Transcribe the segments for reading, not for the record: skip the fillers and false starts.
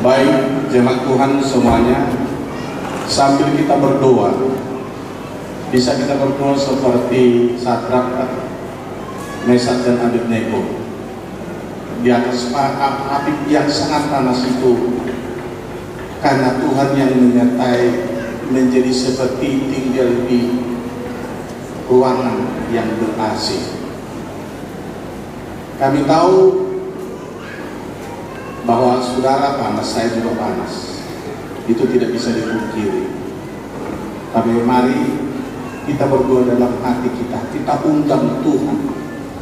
Baik jemaat Tuhan semuanya, sambil kita berdoa, bisa kita berdoa seperti Sadrak, Mesak dan Abednego di atas api yang sangat panas itu, karena Tuhan yang menyertai, menjadi seperti tinggal di ruangan yang ber-AC. Kami tahu bahwa saudara panas, saya juga panas, itu tidak bisa dipungkiri. Tapi mari kita berdoa dalam hati kita, kita undang Tuhan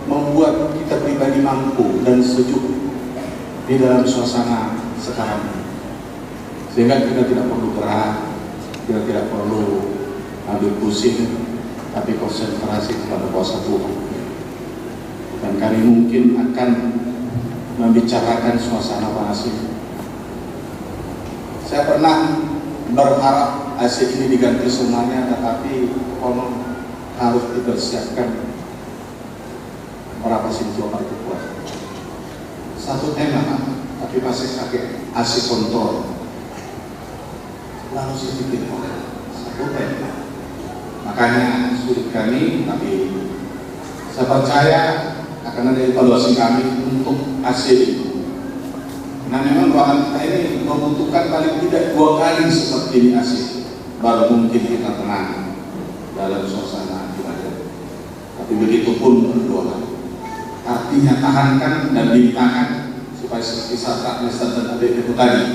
membuat kita pribadi mampu dan sejuk di dalam suasana sekarang ini, sehingga kita tidak perlu gerak, kita tidak perlu ambil pusing, tapi konsentrasi kepada kuasa Tuhan. Dan kami mungkin akan membicarakan suasana panas ini. Saya pernah berharap AC ini diganti semuanya, tetapi konon harus dipersiapkan berapa sih coba itu kuat. Satu tema, tapi masih pakai AC kontrol. Lalu saya pikir, satu tema. Makanya sulit kami, tapi saya percaya akan ada evaluasi kami untuk AC ini. Nah, memang ruangan kita ini membutuhkan paling tidak 2 kali seperti ini AC, baru mungkin kita tenang dalam suasana ibadah. Tapi begitu pun berdoa, artinya tahankan dan limpahkan supaya seperti Sadrak, Mesak dan Abednego tadi,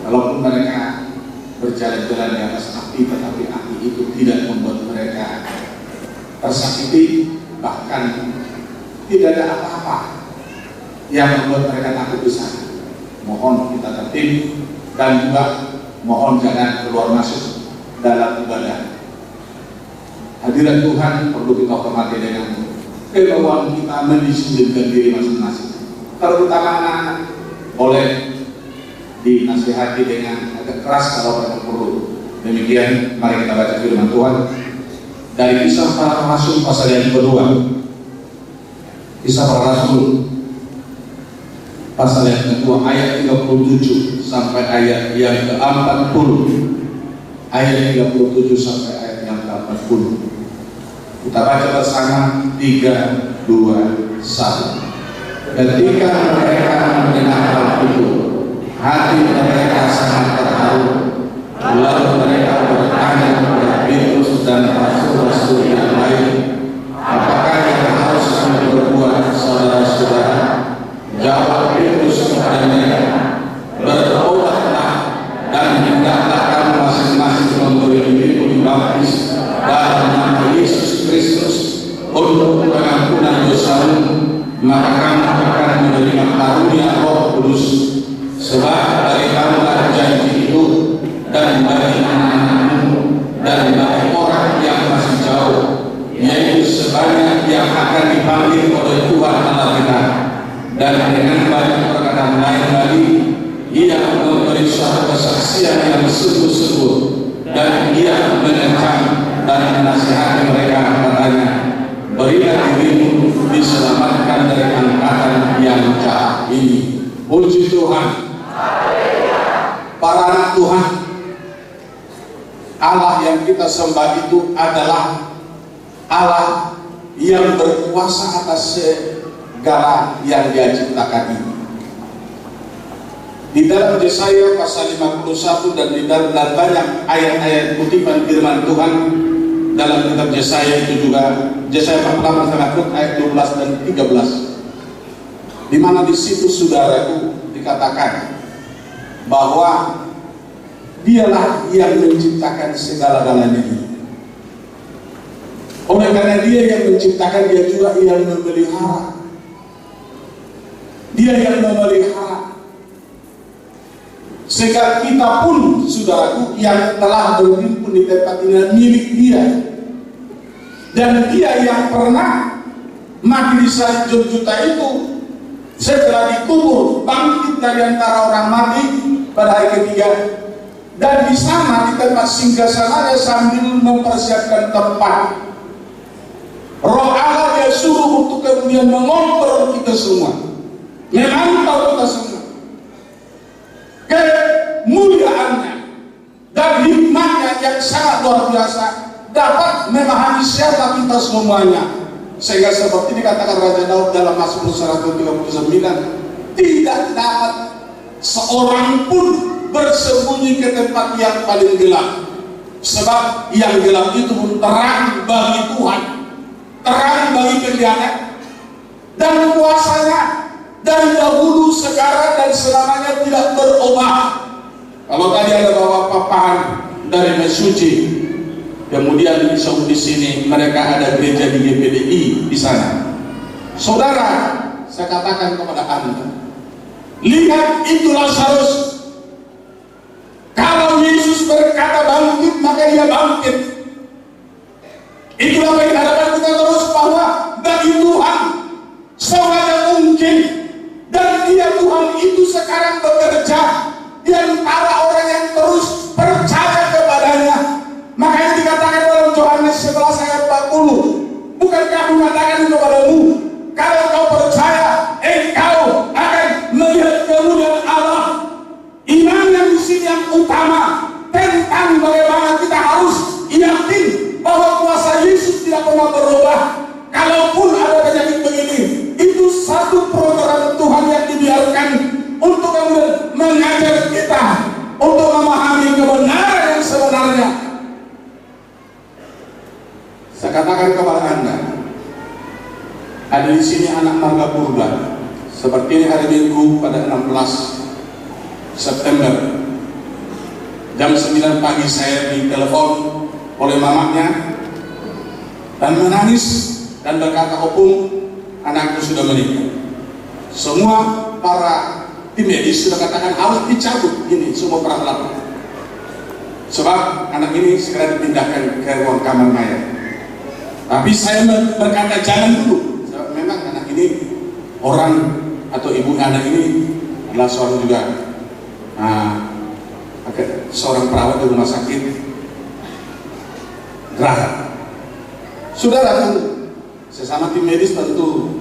walaupun mereka berjalan-jalan di atas api, tetapi api itu tidak membuat mereka tersakiti, bahkan tidak ada apa-apa yang membuat mereka takut di sana. Mohon kita tertib dan juga mohon jangan keluar masuk dalam ibadah. Hadirat Tuhan perlu kita hormati dengan kemauan kita mendisiplinkan diri masing-masing. Terutama anak-anak boleh dinasihati dengan agak keras kalau mereka perlu. Demikian, mari kita baca firman Tuhan dari Kisah Para Rasul pasal yang kedua. Kisah Para Rasul pasal yang kedua ayat 37 sampai ayat yang ke-40. Ayat 37 sampai ayat yang ke-40. Kita baca bersama 3, 2, 1. Ketika mereka mendengar hal itu, hati mereka sangat terharu. Lalu mereka bertanya kepada Petrus dan rasul-rasul yang lain, apakah yang harus kami berbuat, saudara-saudara? Jawab Petrus kepada mereka, bertobatlah dan hendaklah kamu masing-masing memberi dirimu dibaptis dalam nama Yesus Kristus untuk pengampunan dosamu, maka kamu akan menerima karunia Roh Kudus. Sebab dari kamulah janji itu, dan bagi anak-anakmu, dan bagi orang yang masih jauh, yaitu sebanyak yang akan dipanggil oleh Tuhan Allah kita. Dan dengan banyak perkataan lain lagi, ia memberi suatu kesaksian yang sungguh-sungguh, dan ia mengecam dan menasihati mereka katanya, berilah dirimu diselamatkan dari angkatan yang jahat ini. Puji Tuhan. Para anak Tuhan, Allah yang kita sembah itu adalah Allah yang berkuasa atas segala yang Dia ciptakan ini. Di dalam Yesaya pasal 51 dan di dalam banyak ayat-ayat kutipan firman Tuhan dalam kitab Yesaya itu juga, Yesaya 48 ayat 12 dan 13, di mana di situ saudaraku dikatakan bahwa Dialah yang menciptakan segala-galanya ini. Oleh karena Dia yang menciptakan, Dia juga yang memelihara. Dia yang memelihara. Sehingga kita pun, saudaraku, yang telah berhimpun di tempat ini milik Dia. Dan Dia yang pernah mati di salib juta itu, setelah dikubur, bangkit dari antara orang mati pada hari ketiga. Dan di sana, di tempat singgasananya, sambil mempersiapkan tempat, Roh Allah Dia suruh untuk kemudian mengontrol kita semua, memantau kita semua. luar biasa, dapat memahami siapa kita semuanya. Sehingga seperti dikatakan Raja Daud dalam Mazmur 139, tidak dapat seorang pun bersembunyi ke tempat yang paling gelap, sebab yang gelap itu pun terang bagi Tuhan, terang bagi penglihanan, dan kuasanya dari dahulu, sekarang, dan selamanya tidak berubah. Kalau tadi ada bawa papahan dari Mesuji, kemudian di sini mereka ada gereja di GPDI di sana. Saudara, saya katakan kepada Anda, lihat itu Lazarus. Kalau Yesus berkata bangkit, maka dia bangkit. Itulah yang hadapan kita terus, bahwa bagi Tuhan semuanya mungkin. Dan dia Tuhan itu sekarang bekerja di antara orang yang terus percaya kepadanya. Makanya dikatakan dalam Yohanes 11 ayat 40, bukankah aku katakan kepadamu, kalau kau percaya, engkau akan melihat kemuliaan Allah. Iman yang di sini yang utama tentang bagaimana kita harus yakin bahwa kuasa Yesus tidak pernah berubah. Kalaupun ada penyakit begini, itu satu program Tuhan yang dibiarkan untuk mengajar kita untuk memahami kebenaran yang sebenarnya. Saya katakan kepada Anda, ada di sini anak marga purba. Seperti ini hari Minggu pada 16 September jam 9 pagi saya ditelepon oleh mamanya dan menangis dan berkata, "Opung, anakku sudah meninggal." Semua para tim medis sudah katakan harus dicabut ini semua peralatan, sebab anak ini segera dipindahkan ke ruang kamar mayat. Tapi saya berkata jangan dulu, sebab memang anak ini, orang atau ibu anak ini adalah seorang juga seorang perawat di rumah sakit Geraha. Saudara, sesama tim medis tentu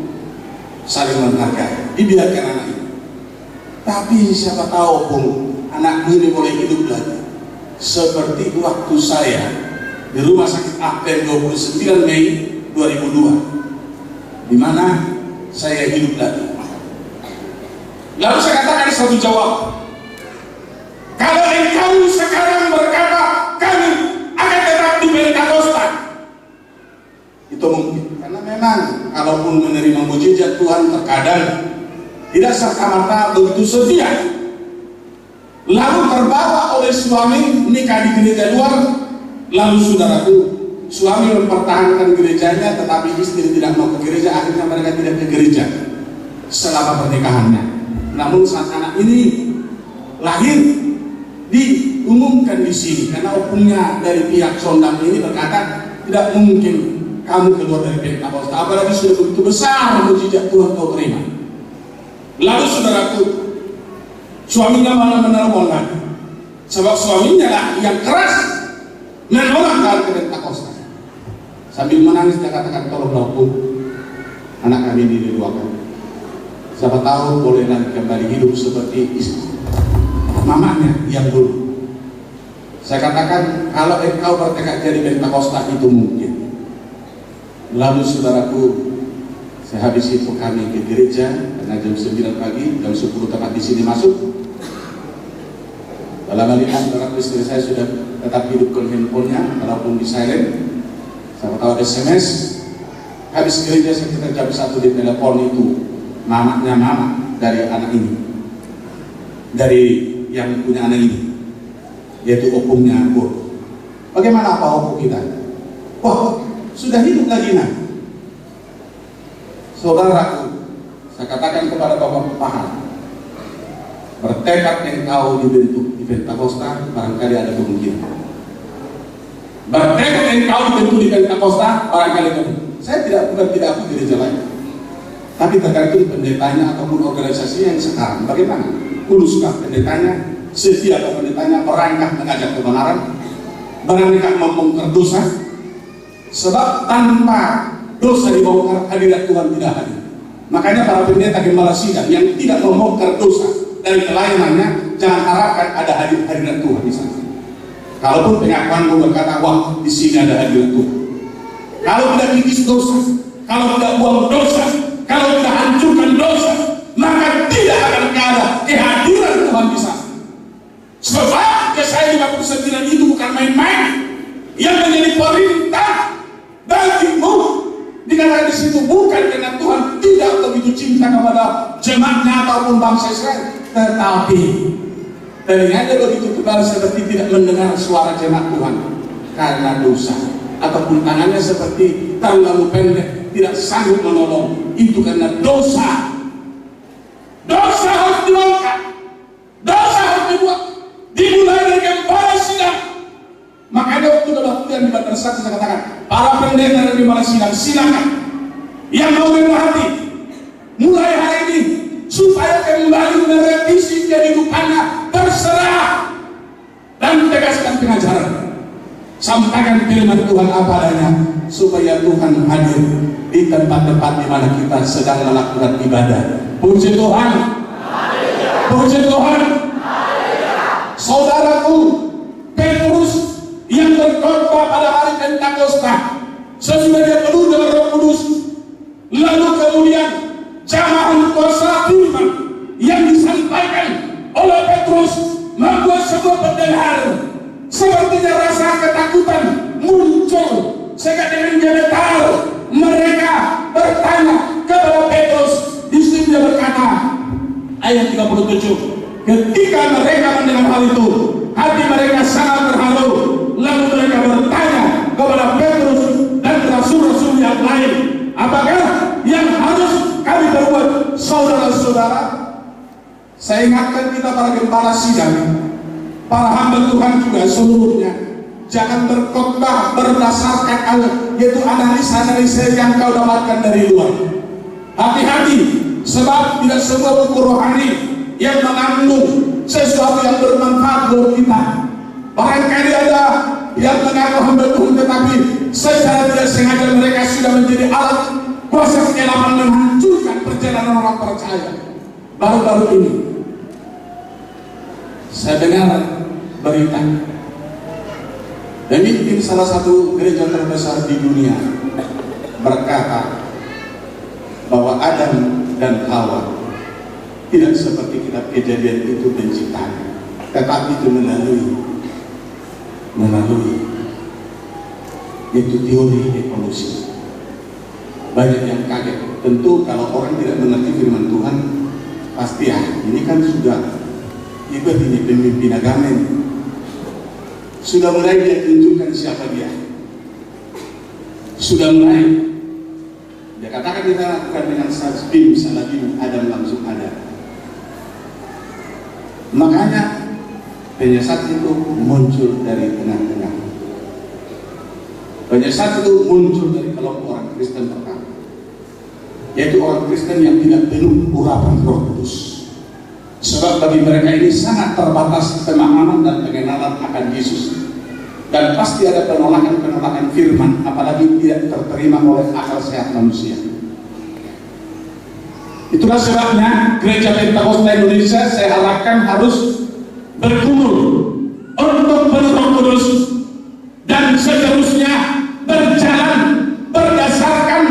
saling menghargai, dibiarkan anak ini. Tapi siapa tahu pun anak ini boleh hidup lagi, seperti waktu saya di rumah sakit Apen 29 Mei 2002, di mana saya hidup lagi. Lalu saya katakan satu jawab, kalau engkau sekarang berkata kami akan tetap di Pentakosta, itu mungkin, karena memang kalaupun menerima mujizat Tuhan terkadang tidak serta-merta begitu setia. Lalu terbawa oleh suami nikah di gereja luar, lalu saudaraku, suami mempertahankan gerejanya tetapi istri tidak mau ke gereja, akhirnya mereka tidak ke gereja selama pernikahannya. Namun saat anak ini lahir, diumumkan di sini karena opungnya dari pihak Sondang ini berkata tidak mungkin kamu keluar dari Pentakosta, apalagi sudah begitu besar mujizat Tuhan kau terima. Lalu saudaraku, suaminya malah menelpon lagi, sebab suaminya lah yang keras menolak hal ke Pentakosta. Sambil menangis dia katakan, tolonglah Bu, anak kami ini diluarkan. Siapa tahu boleh lagi kembali hidup seperti istri mamanya yang dulu. Saya katakan, kalau engkau bertekad jadi Pentakosta itu mungkin. Lalu saudaraku, saya habis itu kami ke gereja karena jam 9 pagi, jam 10 tepat di sini masuk. Dalam melihat orang istri saya sudah tetap hidup ke handphonenya, walaupun di silent. Saya tahu SMS. Habis gereja sekitar jam 1 di telepon itu mamanya mama dari anak ini, dari yang punya anak ini, yaitu opungnya Bu. Bagaimana apa opung kita? Wah, sudah hidup lagi nak. Saudaraku, saya katakan kepada Bapak paham, bertekad engkau dibentuk di Pentakosta, barangkali ada kemungkinan. Bertekad engkau dibentuk di Pentakosta, barangkali ada. Saya bukan tidak aku gereja lain, tapi tergantung pendetanya ataupun organisasi yang sekarang. Bagaimana? Kuluskah pendetanya, setiap pendetanya merangkah mengajak kebenaran, berangkah membongkar dosa. Sebab tanpa dosa dibongkar, hadirat Tuhan tidak hadir. Makanya para pendeta gembala sidang yang tidak membongkar dosa dari pelayanannya, jangan harapkan ada hadirat Tuhan di sana. Kalaupun pengakuanmu berkata, wah di sini ada hadirat Tuhan. Kalau tidak kikis dosa, kalau tidak buang dosa, kalau tidak hancurkan dosa, maka tidak akan ada kehadiran Tuhan di sana. Sebab Yesaya 59 itu bukan main-main. Yang menjadi perintah bagimu dikatakan di situ bukan karena Tuhan tidak begitu cinta kepada jemaatnya ataupun bangsa Israel, tetapi telinganya begitu tebal seperti tidak mendengar suara jemaat Tuhan karena dosa, ataupun tangannya seperti terlalu pendek tidak sanggup menolong, itu karena dosa. Dosa harus diangkat, dosa harus dibuat, dimulai dari gembala sidang. Makanya waktu kebaktian di Bantar Saksi saya katakan, para pendeta dari gembala sidang silakan yang mau berhati mulai hari ini supaya kembali merevisi kehidupannya, terserah dan tegaskan pengajaran, sampaikan firman Tuhan apa adanya supaya Tuhan hadir di tempat-tempat di mana kita sedang melakukan ibadah. Puji Tuhan, puji Tuhan. Saudaraku Petrus yang berkhotbah pada hari Pentakosta sesudah dia penuh dengan Roh Kudus, lalu kemudian jamaah kuasa firman yang disampaikan oleh Petrus membuat sebuah pendengar sepertinya rasa ketakutan muncul, sehingga dengan gemetar mereka bertanya kepada Petrus. Di sini dia berkata, ayat 37, ketika mereka mendengar hal itu, hati mereka sangat terharu. Lalu mereka bertanya kepada Petrus dan rasul-rasul yang lain, apakah yang harus kami perbuat? Saudara-saudara, saya ingatkan kita para gembala sidang, para hamba Tuhan juga seluruhnya, jangan berkhotbah berdasarkan yaitu analisa-analisa yang kau dapatkan dari luar. Hati-hati, sebab tidak semua buku rohani yang mengandung sesuatu yang bermanfaat buat kita. Barangkali ada yang mengaku hamba Tuhan, tetapi secara tidak sengaja mereka sudah menjadi alat kuasa kegelapan menghancurkan perjalanan orang percaya. Baru-baru ini saya dengar berita pemimpin salah satu gereja terbesar di dunia berkata bahwa Adam dan Hawa tidak seperti kitab Kejadian itu penciptaan, tetapi itu melalui itu teori evolusi. Banyak yang kaget. Tentu kalau orang tidak mengerti firman Tuhan, pasti ini kan sudah ibarat ini pemimpin agama ini. Sudah mulai dia tunjukkan siapa dia. Sudah mulai dia katakan kita lakukan dengan spin salabim, Adam langsung ada. Makanya penyesat itu muncul dari tengah-tengah. Penyesat itu muncul dari kelompok orang Kristen pertama, yaitu orang Kristen yang tidak penuh urapan Roh Kudus. Sebab bagi mereka ini sangat terbatas pemahaman dan pengenalan akan Yesus, dan pasti ada penolakan firman, apalagi tidak terterima oleh akal sehat manusia. Itulah sebabnya Gereja Pentakosta Indonesia saya harapkan harus bergumul untuk penuh Roh Kudus, dan seterusnya berjalan berdasarkan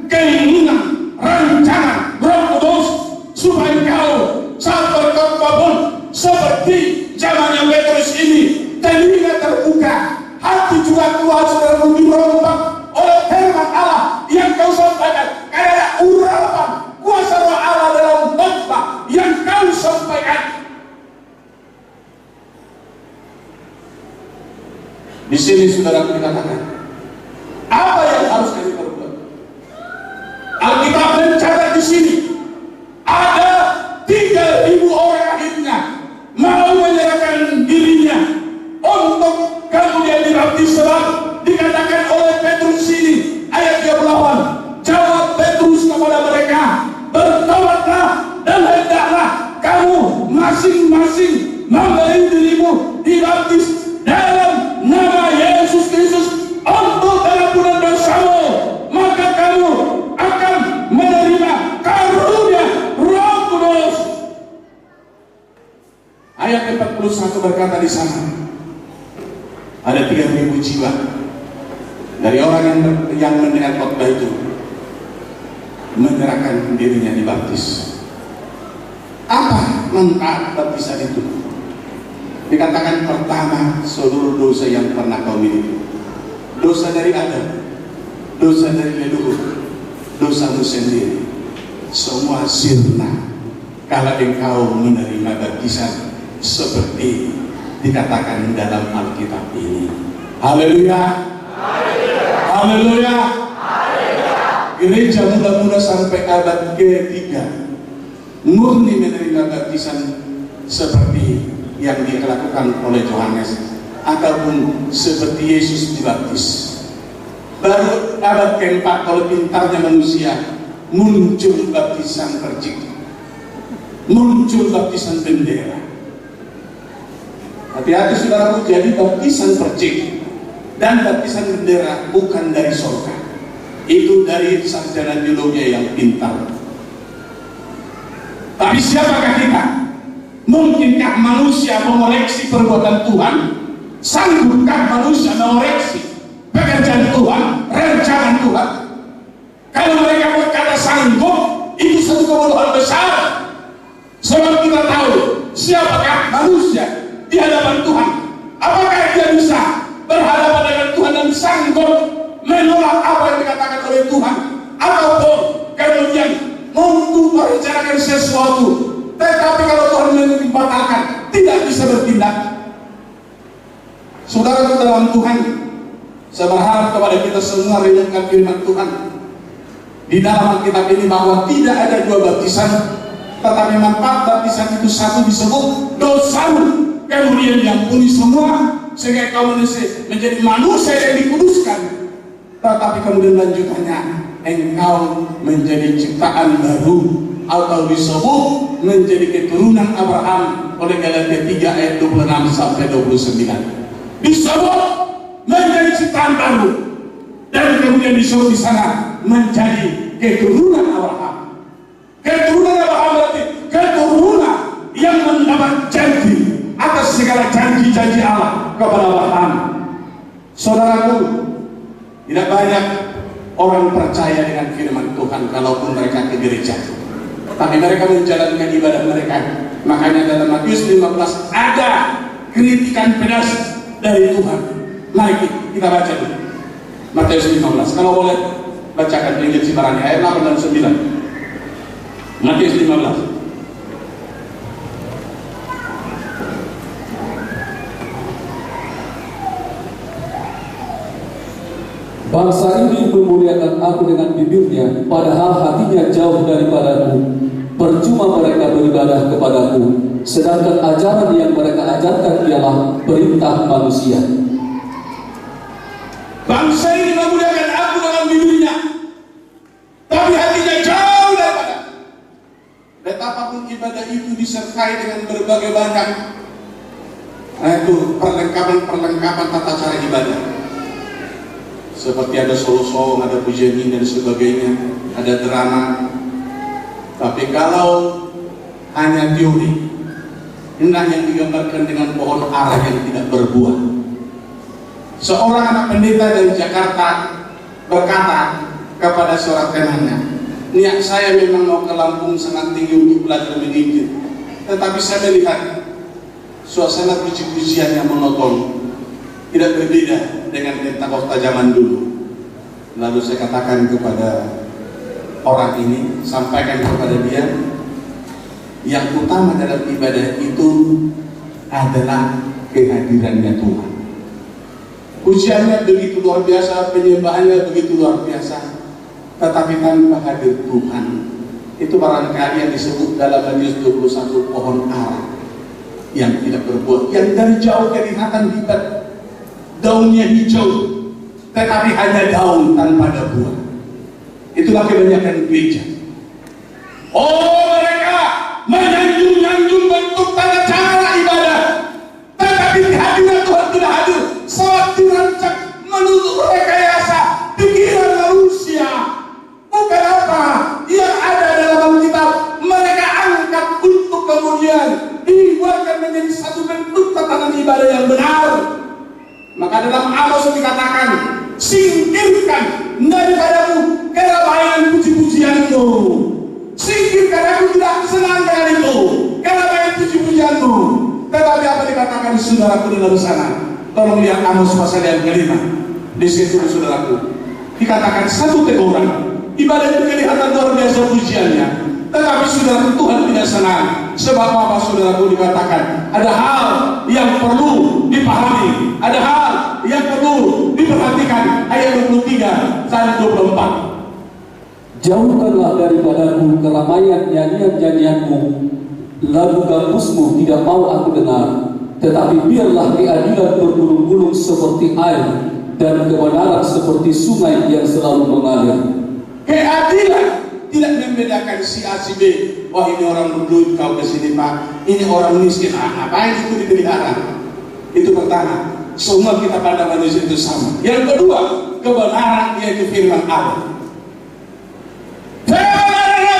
keinginan rencana Roh Kudus, supaya kau saat berkhotbah pun seperti zamannya Petrus ini, telinga terbuka, hati juga Tuhan sudah dirombak oleh firman Allah yang kau sampaikan, karena urapan kuasa Roh Allah dalam khotbah yang kau sampaikan. Di sini saudara dikatakan, apa yang harus kami perbuat? Alkitab mencatat di sini ada 3.000 orang akhirnya mau menyerahkan dirinya untuk kemudian dibaptis. Sebab dikatakan oleh Petrus sini ayat 38, jawab Petrus kepada mereka, bertobatlah dan hendaklah kamu masing-masing memberi dirimu dibaptis dalam nama Yesus Kristus untuk pengampunan dosamu, maka kamu akan menerima karunia Roh Kudus. Ayat 41 berkata di sana, ada 3.000 jiwa dari orang yang mendengar khotbah itu menyerahkan dirinya dibaptis. Apa manfaat baptisan itu? Dikatakan pertama, seluruh dosa yang pernah kau miliki, dosa dari Adam, dosa dari leluhur, dosamu sendiri, semua sirna kalau engkau menerima baptisan seperti dikatakan dalam Alkitab ini. Haleluya, haleluya. Gereja muda-muda sampai abad ketiga murni menerima baptisan seperti yang dilakukan oleh Yohanes ataupun seperti Yesus dibaptis. Baru abad keempat, kalau pintarnya manusia, muncul baptisan percik, muncul baptisan bendera. Hati-hati saudaraku, jadi baptisan percik dan baptisan bendera bukan dari surga, itu dari sarjana teologi yang pintar. Tapi siapakah kita? Mungkinkah manusia mengoreksi perbuatan Tuhan? Sanggupkah manusia mengoreksi pekerjaan Tuhan, rencana Tuhan? Kalau mereka berkata sanggup, itu satu kebodohan besar. Sebab kita tahu siapakah manusia di hadapan Tuhan. Apakah dia bisa berhadapan dengan Tuhan dan sanggup menolak apa yang dikatakan oleh Tuhan, ataupun kemudian untuk merencanakan sesuatu, tetapi kalau Tuhan membatalkan, tidak bisa bertindak. Saudara dalam Tuhan, saya berharap kepada kita semua renungkan firman Tuhan di dalam Alkitab ini bahwa tidak ada dua baptisan, tetapi manfaat baptisan itu satu, disebut dosamu, kemudian diampuni semua sehingga kau menjadi manusia yang dikuduskan. Tetapi kemudian lanjutannya, engkau menjadi ciptaan baru atau disebut menjadi keturunan Abraham oleh Galatia 3 ayat 26 sampai 29. Disebut menjadi ciptaan baru dan kemudian disebut di sana menjadi keturunan Abraham. Keturunan Abraham berarti keturunan yang mendapat janji atas segala janji-janji Allah kepada Abraham. Saudaraku, tidak banyak orang percaya dengan firman Tuhan kalaupun mereka ke gereja, tapi mereka menjalankan ibadah mereka. Makanya dalam Matius 15 ada kritikan pedas dari Tuhan. Mari kita baca dulu Matius 15. Kalau boleh bacakan Injil Cibarani ayat 8 dan 9. Matius 15. Bangsa ini memuliakan aku dengan bibirnya, padahal hatinya jauh daripadaku. Percuma mereka beribadah kepadaku, sedangkan ajaran yang mereka ajarkan ialah perintah manusia. Bangsa ini memuliakan aku dengan bibirnya, tapi hatinya jauh daripada. Betapapun ibadah itu disertai dengan berbagai banyak itu perlengkapan tata cara ibadah. Seperti ada solo-solo, ada pujian dan sebagainya, ada drama. Tapi kalau hanya teori, indah yang digambarkan dengan pohon ara yang tidak berbuah. Seorang anak pendeta dari Jakarta berkata kepada seorang temannya, niat saya memang mau ke Lampung sangat tinggi untuk belajar menginjil, tetapi saya melihat suasana puji-pujian yang monoton, tidak berbeda dengan Pentakosta zaman dulu. Lalu saya katakan kepada orang ini, sampaikan kepada dia, yang utama dalam ibadah itu adalah kehadirannya Tuhan. Pujiannya begitu luar biasa, penyembahannya begitu luar biasa, tetapi tanpa hadir Tuhan, itu barangkali yang disebut dalam Matius 21 pohon ara yang tidak berbuah, yang dari jauh kelihatan hebat, daunnya hijau, tetapi hanya daun tanpa ada buah. Itulah kebanyakan gereja. Oh, mereka menyanjung-nyanjung bentuk tata cara ibadah, tetapi kehadiran Tuhan tidak hadir. Saat dirancang menurut rekayasa pikiran manusia, bukan apa yang ada dalam Alkitab mereka angkat untuk kemudian dibuatkan menjadi satu bentuk tatanan ibadah yang benar. Maka dalam Amos dikatakan, singkirkan daripadamu keramaian puji-pujianmu. Singkirkan, aku tidak senang dengan itu, keramaian puji-pujianmu. Tetapi apa dikatakan saudaraku di dalam sana? Tolong lihat Amos pasal yang kelima. Di situ saudaraku dikatakan satu teguran. Ibadah itu kelihatan luar biasa pujiannya, tetapi saudara Tuhan tidak senang. Sebab apa saudaraku dikatakan? Ada hal yang perlu dipahami, ada hal yang perlu diperhatikan. Ayat 23 sampai 24. Jauhkanlah daripadaku keramaian nyanyian-nyanyianmu, lagu gambusmu tidak mau aku dengar. Tetapi biarlah keadilan bergulung-gulung seperti air, dan kebenaran seperti sungai yang selalu mengalir. Keadilan tidak membedakan si A si B. Wah, ini orang berduit kau ke sini Pak, ini orang miskin. Ngapain itu dipelihara? Itu pertama. Semua kita pandang manusia itu sama. Yang kedua, kebenaran yaitu firman Allah.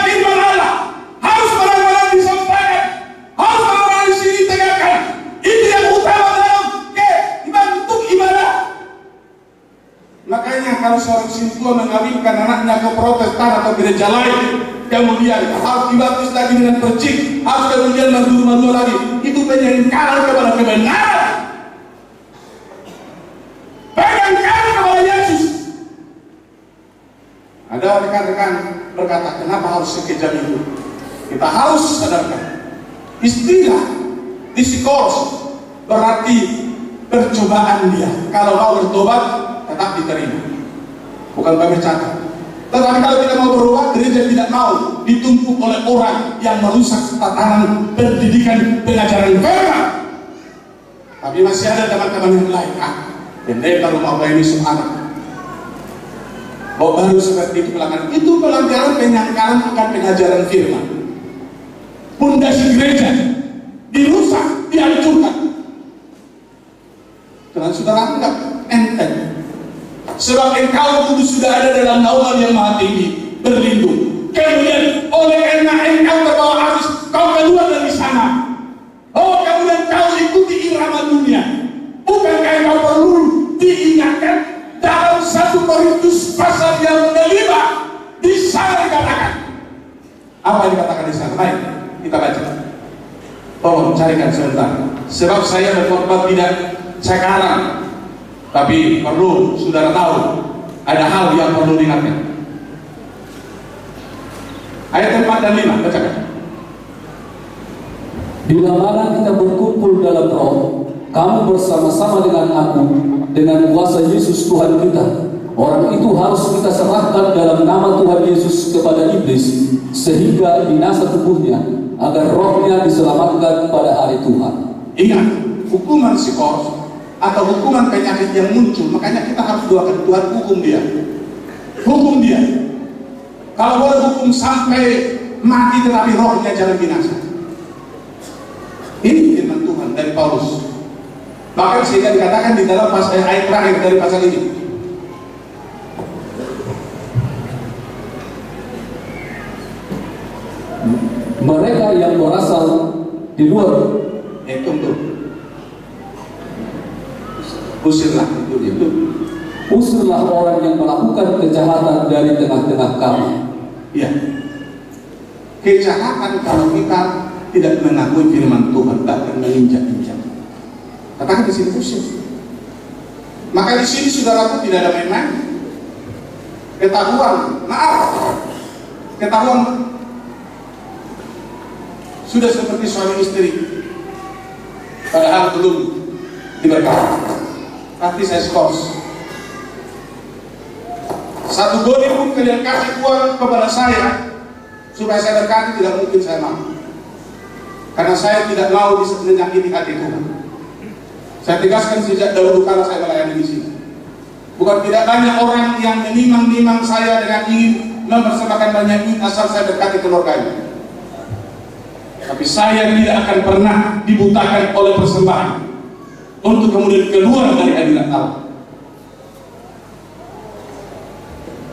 Firman Allah harus benar-benar disampaikan, harus benar-benar di sini tegakkan. Itu yang utama dalam bentuk ibadah. Makanya kalau seorang sintua mengawinkan anaknya ke Protestan atau gereja lain, kemudian harus dibaptis lagi dengan percik, harus kemudian madu lagi, itu penyengkaran kepada kebenaran, penyengkaran kepada Yesus. Ada rekan-rekan berkata, kenapa harus sekejam itu? Kita harus sadarkan, istilah disikos berarti percobaan dia. Kalau mau bertobat tetap diterima, bukan bercanda. Tetapi kalau tidak mau berubah, gereja tidak mau ditumpuk oleh orang yang merusak tatanan pendidikan pengajaran firman. Tapi masih ada teman-teman yang lain, pendeta rumah ini anak. Oh, baru seperti itu pelanggaran. Itu pelanggaran penyangkalan akan pengajaran firman. Pondasi gereja dirusak, dihancurkan. Karena saudara anggap enteng. Sebab engkau kudus sudah ada dalam naungan yang maha tinggi, berlindung. Kemudian oleh karena engkau terbawa arus, kau keluar dari sana. Oh, kemudian kau ikuti irama dunia. Bukankah engkau perlu diingatkan dalam 1 Korintus pasal yang kelima? Di sana dikatakan. Apa yang dikatakan di sana? Baik, kita baca. Tolong carikan sebentar. Sebab saya berkhotbah tidak sekarang, tapi perlu saudara tahu ada hal yang perlu diingatkan. Ayat 4 dan 5, bacakan. Bila mana kita berkumpul dalam roh, kamu bersama-sama dengan aku, dengan kuasa Yesus Tuhan kita, orang itu harus kita serahkan dalam nama Tuhan Yesus kepada iblis, sehingga binasa tubuhnya, agar rohnya diselamatkan pada hari Tuhan. Ingat, hukuman psikos atau hukuman penyakit yang muncul, makanya kita harus doakan Tuhan hukum dia. Hukum dia. Kalau boleh hukum sampai mati tetapi rohnya jangan binasa. Ini firman Tuhan dari Paulus. Bahkan sehingga dikatakan di dalam ayat terakhir dari pasal ini, mereka yang berasal di luar usirlah orang yang melakukan kejahatan dari tengah-tengah kamu. Ya, kejahatan kalau kita tidak mengakui firman Tuhan, tak akan menginjak-injak. Katakan di sini usir. Maka di sini saudaraku tidak ada main-main. Ketahuan, ketahuan sudah seperti suami istri, padahal belum diberkati. Tapi saya skors. Satu goni pun kalian kasih uang kepada saya supaya saya berkati, tidak mungkin saya mau. Karena saya tidak mau menyakiti hati Tuhan. Saya tegaskan sejak dahulu kala saya melayani di sini. Bukan tidak banyak orang yang menimang-nimang saya dengan ingin mempersembahkan banyak duit asal saya berkati keluarganya. Tapi saya tidak akan pernah dibutakan oleh persembahan untuk kemudian keluar dari hadirat Allah.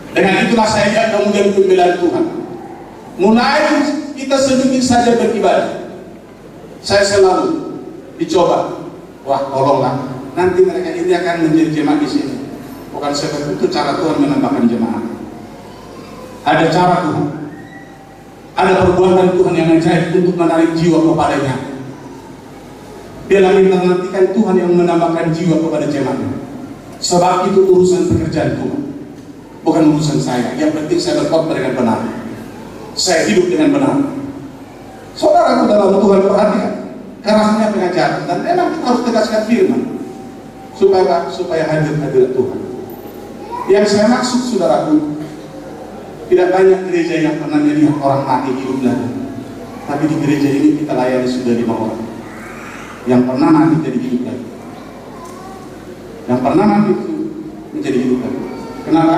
Dengan itulah saya kemudian pembelaan Tuhan. Mulai kita sedikit saja beribadah, saya selalu dicoba. Wah, tolonglah, nanti mereka ini akan menjadi jemaat di sini. Bukan seperti itu cara Tuhan menambahkan jemaat. Ada cara Tuhan, ada perbuatan Tuhan yang ajaib untuk menarik jiwa kepadanya. Dia lagi menantikan Tuhan yang menambahkan jiwa kepada jemaatnya. Sebab itu urusan pekerjaan Tuhan, bukan urusan saya. Yang penting saya berkhotbah dengan benar, saya hidup dengan benar. Saudaraku dalam Tuhan, perhatikan kerasnya pengajaran, dan memang kita harus tegaskan firman supaya hadir Tuhan. Yang saya maksud, saudaraku, tidak banyak gereja yang pernah melihat orang mati hidup lagi. Tapi di gereja ini kita layani sudah 5 orang yang pernah mati jadi hidup lagi. Yang pernah mati itu menjadi hidup lagi. Kenapa?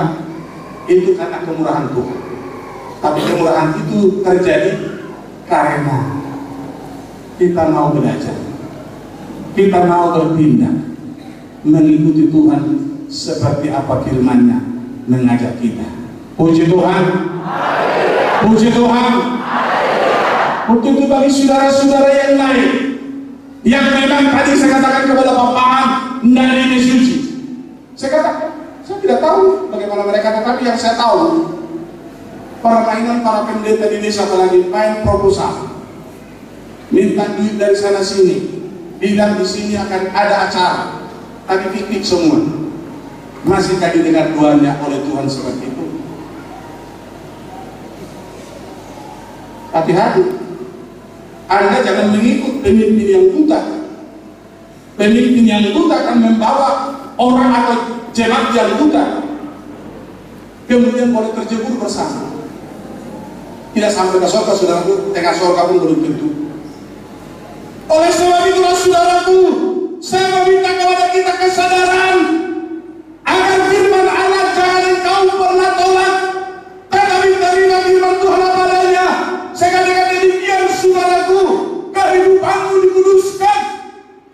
Itu karena kemurahan Tuhan. Tapi kemurahan itu terjadi karena kita mau belajar, kita mau berpindah mengikuti Tuhan seperti apa firman-Nya mengajak kita. Puji Tuhan, puji Tuhan. Untuk itu bagi saudara-saudara yang lain, yang memang tadi saya katakan kepada Bapak dari ini suci, saya katakan saya tidak tahu bagaimana mereka, tetapi yang saya tahu permainan para pendeta di desa apalagi main proposal, minta duit dari sana sini, bilang di sini akan ada acara, tapi fiktif semua. Masihkah didengar doanya oleh Tuhan seperti itu? Hati-hati, Anda jangan mengikut pemimpin yang buta. Pemimpin yang buta akan membawa orang atau jemaat yang buta, kemudian boleh terjebur bersama. Tidak sampai ke surga, saudaraku, tengah surga pun belum tentu. Oleh sebab itulah, saudaraku, saya meminta kepada kita kesadaran agar firman Allah jangan engkau pernah tolak, tetapi terima firman Tuhan apa adanya. Saya katakan demikian, saudaraku, kehidupanmu dikuduskan,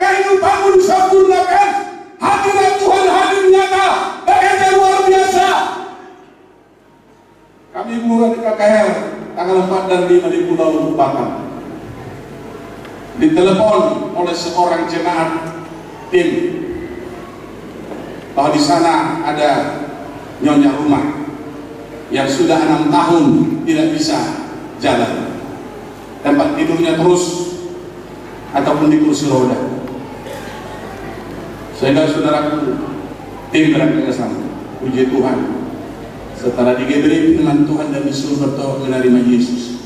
kehidupanmu disempurnakan, hadirat Tuhan hadir nyata, bekerja luar biasa. Kami murah di KKR tanggal 4 dan 5 di Pulau Batam, ditelepon oleh seorang jemaat tim bahwa di sana ada nyonya rumah yang sudah 6 tahun tidak bisa jalan, tempat tidurnya terus ataupun di kursi roda. Sehingga saudaraku, tim berangkat ke sana. Puji Tuhan, setelah diberi firman Tuhan dan disuruh bertobat menerima Yesus,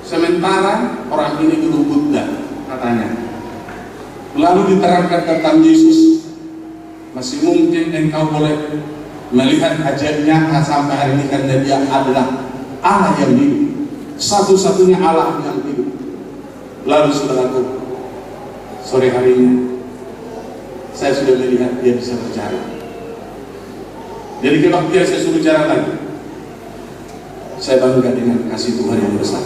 sementara orang ini dulu Buddha katanya, lalu diterangkan tentang Yesus, masih mungkin engkau boleh melihat ajaibnya sampai hari ini karena dia adalah Allah yang hidup, satu-satunya Allah yang hidup. Lalu saudaraku, sore harinya saya sudah melihat dia bisa berjalan. Jadi kalau dia saya suruh jalan lagi, saya bangga dengan kasih Tuhan yang besar.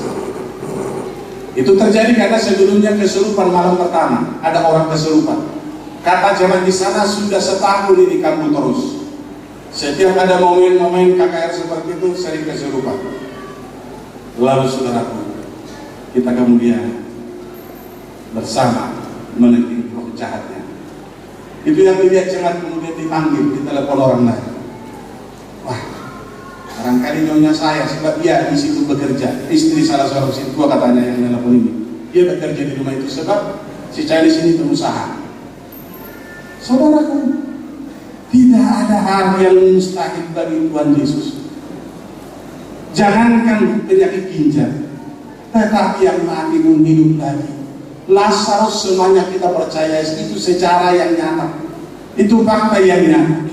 Itu terjadi karena sebelumnya kesurupan malam pertama, ada orang kesurupan. Kata jemaat di sana sudah setahun ini kambuh terus. Setiap ada momen-momen KKR seperti itu sering kesurupan. Lalu saudaraku, kita kemudian bersama menentukan roh jahatnya. Itu yang dilihat jemaat kemudian dipanggil, ditelepon orang lain. Wah, barangkali nyonya saya, sebab dia di situ bekerja, istri salah seorang si tua katanya yang telepon ini. Dia bekerja di rumah itu sebab si Chinese ini pengusaha. Saudaraku, tidak ada hal yang mustahil bagi Tuhan Yesus. Jangankan penyakit ginjal, tetapi yang mati pun hidup lagi. Lazarus semuanya kita percaya itu secara yang nyata, itu fakta yang nyata.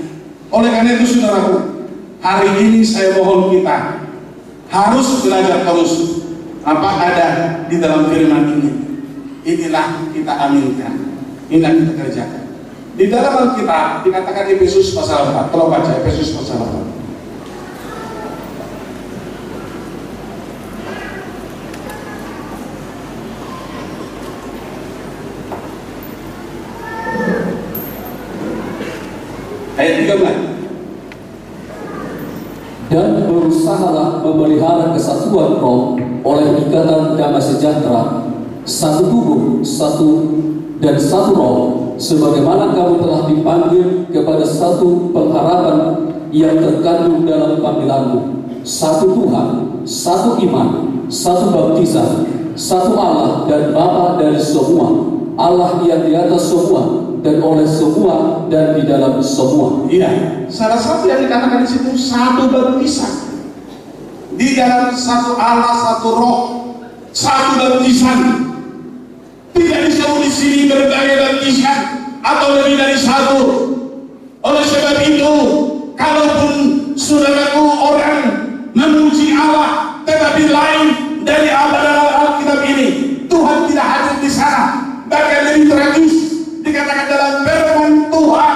Oleh karena itu saudaraku, hari ini saya mohon kita harus belajar terus apa ada di dalam firman ini. Inilah kita aminkan, inilah kita kerjakan. Di dalam Alkitab dikatakan Efesus pasal 4. Kalau baca Efesus pasal 4. Ayat 13. Dan berusahalah memelihara kesatuan roh oleh ikatan damai sejahtera, satu tubuh, satu dan satu roh, sebagaimana kamu telah dipanggil kepada satu pengharapan yang terkandung dalam panggilanmu, satu Tuhan, satu iman, satu baptisan, satu Allah dan Bapa dari semua, Allah yang di atas semua dan oleh semua dan di dalam semua. Iya, salah satu yang dikatakan di situ satu baptisan. Di dalam satu Allah, satu Roh, satu baptisan. Tidak disebut di sini berbagai baptisan atau lebih dari satu. Oleh sebab itu, kalaupun saudaraku orang memuji Allah tetapi lain dari apa dalam Alkitab ini, Tuhan tidak hadir di sana. Bahkan lebih tragis dikatakan dalam firman Tuhan,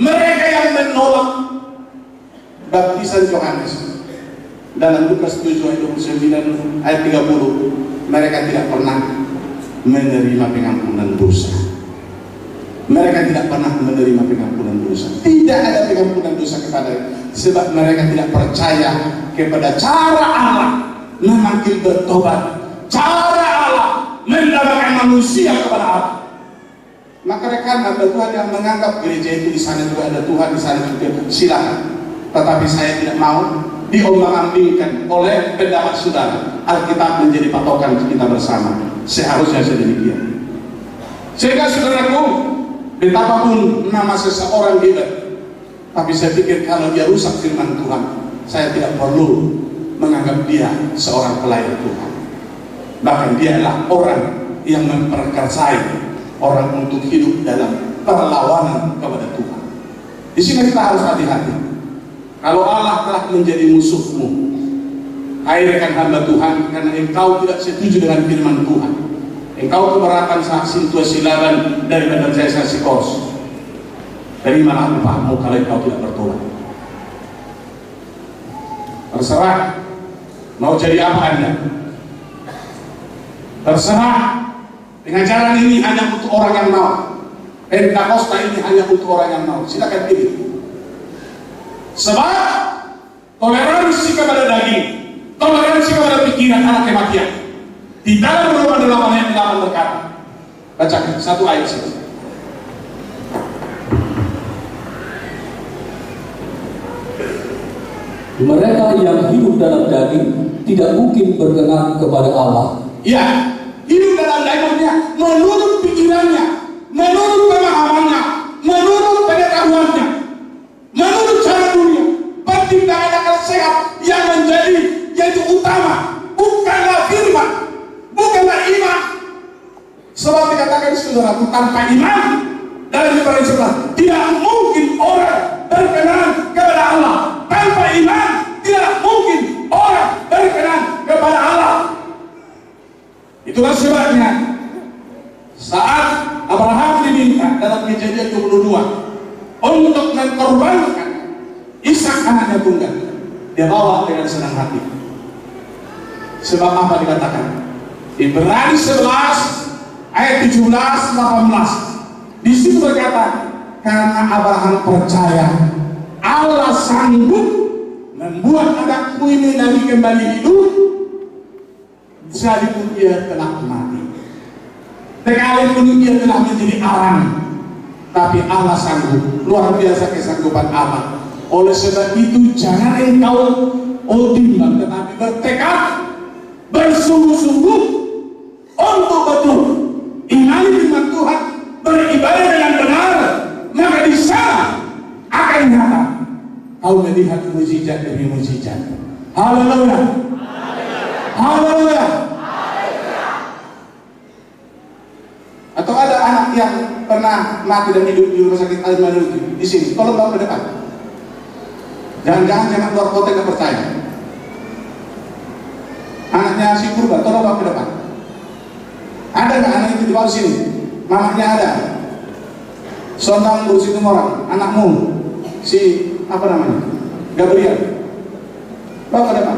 mereka yang menolak baptisan Yohanes dalam Lukas 7 ayat 29 ayat 30, mereka tidak pernah menerima pengampunan dosa. Mereka tidak pernah menerima pengampunan dosa. Tidak ada pengampunan dosa kepada, sebab mereka tidak percaya kepada cara Allah memanggil bertobat, cara Allah mendamaikan manusia kepada Allah. Maka rekan hamba Tuhan yang menganggap gereja itu di sana juga ada Tuhan, di sana juga, silakan. Tetapi saya tidak mau diombang-ambingkan oleh pendapat saudara. Alkitab menjadi patokan kita bersama. Seharusnya sedemikian. Sehingga saudaraku, betapapun nama seseorang hebat, tapi saya pikir kalau dia rusak firman Tuhan, saya tidak perlu menganggap dia seorang pelayan Tuhan. Bahkan dia adalah orang yang memperkasai orang untuk hidup dalam perlawanan kepada Tuhan. Di sini kita harus hati-hati. Kalau Allah telah menjadi musuhmu, hai rekan hamba Tuhan, karena engkau tidak setuju dengan firman Tuhan, engkau keberatan saksi situasi Laban daripada saksi kos, dari mana upahmu kalau engkau tidak bertobat? Terserah mau jadi apa Anda, terserah. Pengajaran ini hanya untuk orang yang mau, Pentakosta ini hanya untuk orang yang mau. Silakan pilih. Sebab toleransi kepada daging, toleransi kepada pikiran anak kematian. Di dalam Roma 8 ayat 8 berkata, bacakan satu ayat saja. Mereka yang hidup dalam daging tidak mungkin berkenan kepada Allah. Ya, hidup dalam dagingnya menurut pikirannya, menurut pemahamannya, menurut pengetahuannya, menurut cara dunia, pertimbangan akal sehat yang menjadi yaitu utama, bukanlah firman, bukanlah iman. Sebab dikatakan saudaraku, tanpa iman dalam Ibrani 11 tidak mungkin orang berkenan kepada Allah. Tanpa iman tidak mungkin orang berkenan kepada Allah. Itulah sebabnya saat Abraham diminta dalam Kejadian 22 untuk mengkorbankan Ishak anaknya tunggal, dia bawa dengan senang hati. Sebab apa dikatakan? Ibrani 11 ayat 17-18. Di situ berkata, karena Abraham percaya Allah sanggup membuat anakku ini lagi kembali hidup, sekalipun ia telah mati, sekalipun ia telah menjadi arang, tapi Allah sanggup. Luar biasa kesanggupan Allah. Oleh sebab itu jangan engkau bimbang, tetapi bertekad bersungguh-sungguh untuk betul imani firman Tuhan, beribadah dengan benar, maka di sana akan nyata kau melihat mujizat demi mujizat. Haleluya, haleluya. Atau ada anak yang pernah mati dan hidup di rumah sakit Al-Manuki di sini, tolong bawa ke depan. Jangan-jangan jangan luar kota nggak percaya. Anaknya si Purba, tolong bawa ke depan. Ada nggak anak itu di bawah sini? Mamanya ada. Sondang ngurusin orang, anakmu si apa namanya? Gabriel. Bawa ke depan.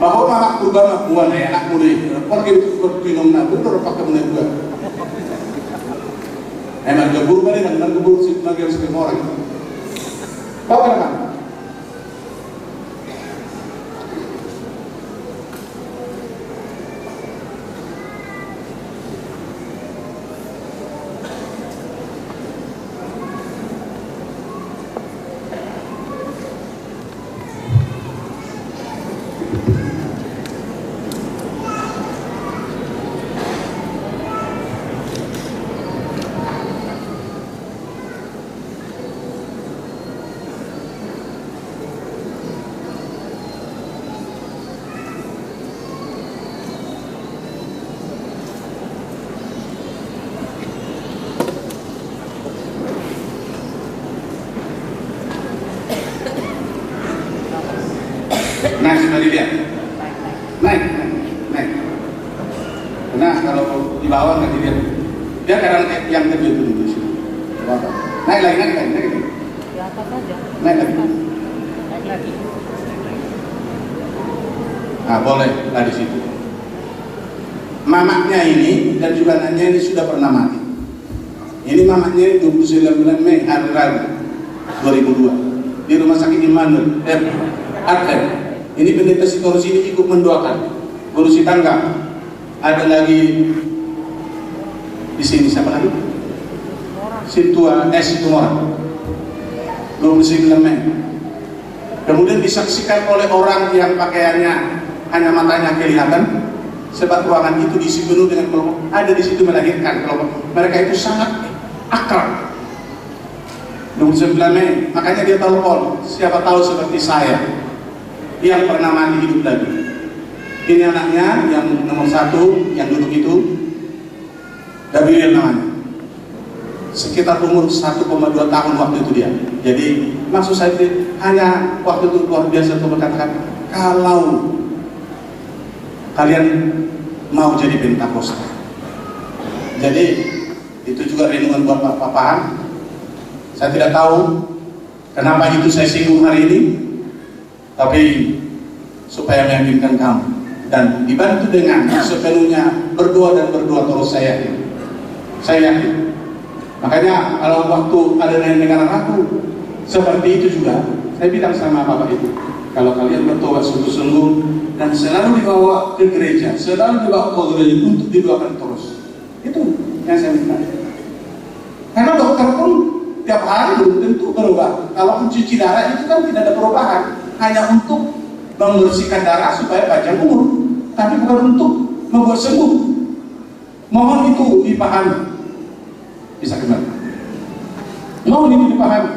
Bahwa anak Purba bukan anak muda, pergi minum nabu, terus pakai mulai buat. Emang gebur balik dan gebur si bagian semua orang. Bawa ke depan. Karena kalau di bawah nggak dilihat, dia kadang yang kecil itu di sini. Naik lagi. Di atas saja. Naik lagi. Naik lagi. Nah, boleh lah di situ. Mamaknya ini dan juga anaknya ini sudah pernah mati. Ini mamaknya 29 Mei hari Rabu 2002 di Rumah Sakit Immanuel Atlet. Ini pendeta Sitorus ini ikut mendoakan. Ngurusi tangga. Ada lagi di sini siapa lagi? Sintua Situmora 29 Mei. Kemudian disaksikan oleh orang yang pakaiannya hanya matanya kelihatan, sebab ruangan itu diisi penuh dengan kelompok. Ada di situ melahirkan kelompok. Mereka itu sangat akrab. 29 Mei, makanya dia telepon. Siapa tahu seperti saya yang pernah mati hidup lagi. Ini anaknya yang nomor 1 yang duduk itu, Gabriel namanya. Sekitar umur 1,2 tahun waktu itu dia. Jadi maksud saya hanya waktu itu luar biasa untuk berkatakan, kalau kalian mau jadi Pentakosta. Jadi itu juga renungan buat Pak. Saya tidak tahu kenapa itu saya singgung hari ini, tapi supaya meyakinkan kamu dan dibantu dengan sepenuhnya berdoa terus saya yakin. Makanya kalau waktu ada negara aku seperti itu juga, saya bilang sama Bapak itu, kalau kalian bertobat sungguh-sungguh dan selalu dibawa ke gereja, untuk didoakan terus. Itu yang saya minta. Karena dokter pun tiap hari belum tentu berubah. Kalau mencuci darah itu kan tidak ada perubahan, hanya untuk membersihkan darah supaya panjang umur, tapi bukan untuk membuat sembuh. Mohon itu dipahami. Bisa kembali. Mohon itu dipahami.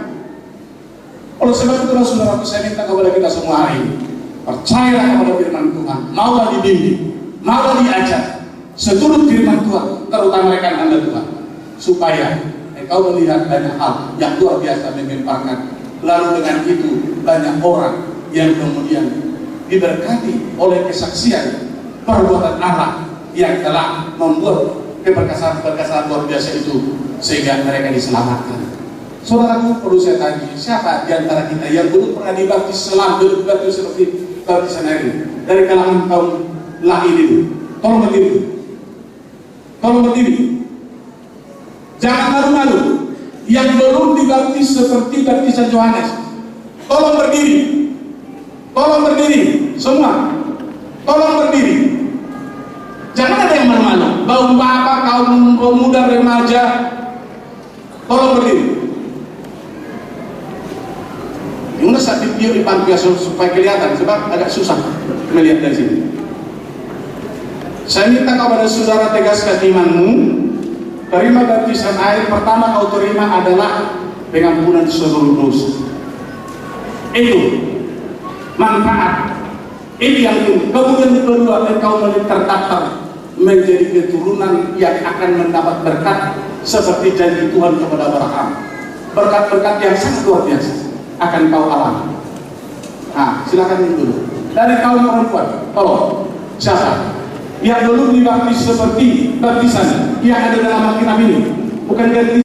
Oleh sebab itu saudara, saya minta kepada kita semua hari ini, percayalah kepada firman Tuhan, maulah dibimbing, maulah diajar seturut firman Tuhan, terutama rekan Anda Tuhan, supaya engkau melihat banyak hal yang luar biasa mengemparkan. Lalu dengan itu banyak orang yang kemudian diberkati oleh kesaksian perbuatan Allah yang telah membuat keberkasaan luar biasa itu sehingga mereka diselamatkan. Saudaraku, perlu saya tanya, siapa di antara kita yang belum pernah dibaptis selam, belum dibaptis seperti baptisan air ini? Dari kalangan kaum lahir itu, tolong berdiri. Jangan malu-malu. Yang belum dibaptis seperti baptisan Yohanes, tolong berdiri. Semua, tolong berdiri. Jangan ada yang malu-malu. Kaum bapak, kaum pemuda, remaja, tolong berdiri. Ini saat video di pantiasuhan supaya kelihatan, sebab agak susah melihat dari sini. Saya minta kepada saudara tegaskan imanmu. Terima baptisan air pertama kau terima adalah pengampunan seluruh dosa. Itu manfaat. Ini yang kemudian kedua, engkau terdaftar menjadi keturunan yang akan mendapat berkat seperti janji Tuhan kepada Abraham. Berkat-berkat yang sangat luar biasa akan kau alami. Nah, silakan dulu. Dari kaum perempuan, tolong siapa yang belum dibaptis seperti baptisan yang ada dalam Alkitab ini? Bukan ganti